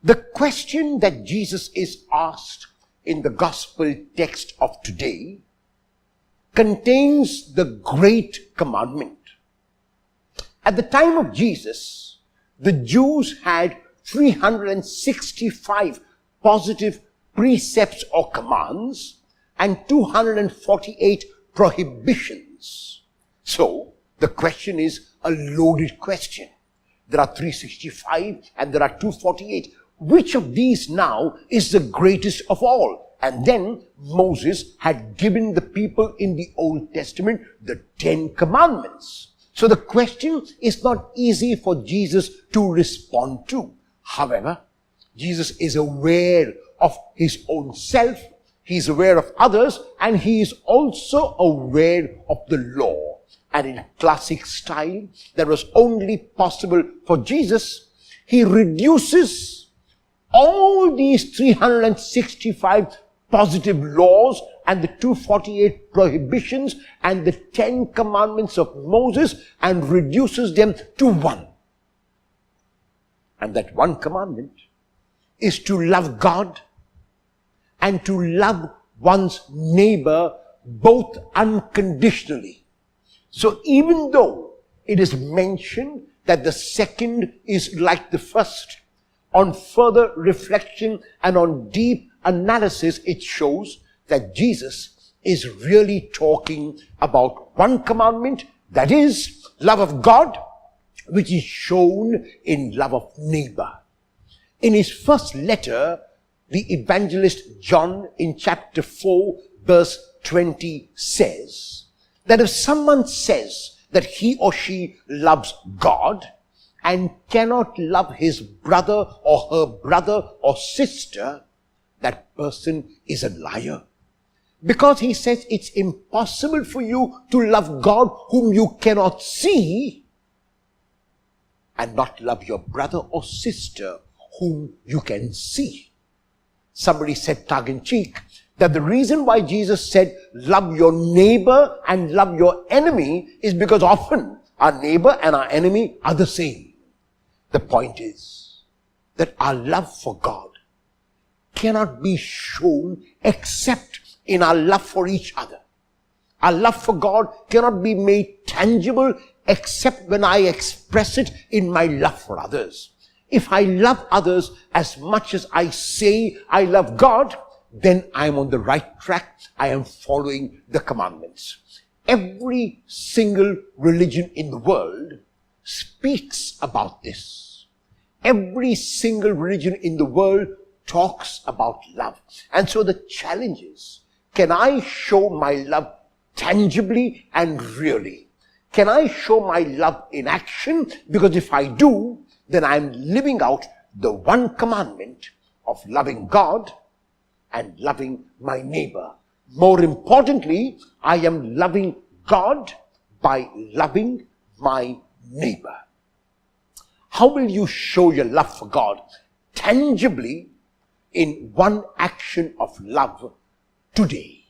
The question that Jesus is asked in the gospel text of today contains the great commandment. At the time of Jesus, the Jews had 365 positive precepts or commands and 248 prohibitions. So, the question is a loaded question. There are 365 and there are 248. Which of these now is the greatest of all? And then Moses had given the people in the Old Testament the 10 commandments. So the question is not easy for Jesus to respond to. However, Jesus is aware of his own self, he is aware of others, and he is also aware of the law. And in classic style that was only possible for Jesus, he reduces all these 365 positive laws and the 248 prohibitions and the 10 commandments of Moses and reduces them to one. And that one commandment is to love God and to love one's neighbor both unconditionally. So even though it is mentioned that the second is like the first, on further reflection and on deep analysis, it shows that Jesus is really talking about one commandment, that is love of God, which is shown in love of neighbor. In his first letter, the evangelist John in chapter 4 verse 20 says that if someone says that he or she loves God and cannot love his brother or her brother or sister, that person is a liar. Because he says it's impossible for you to love God whom you cannot see and not love your brother or sister whom you can see. Somebody said tongue-in-cheek that the reason why Jesus said love your neighbor and love your enemy is because often our neighbor and our enemy are the same. The point is that our love for God cannot be shown except in our love for each other. Our love for God cannot be made tangible except when I express it in my love for others. If I love others as much as I say I love God, then I am on the right track. I am following the commandments. Every single religion in the world speaks about this. Every single religion in the world talks about love. And so the challenge is, can I show my love tangibly and really? Can I show my love in action? Because if I do, then I'm living out the one commandment of loving God and loving my neighbor. More importantly, I am loving God by loving my neighbor. How will you show your love for God tangibly in one action of love today?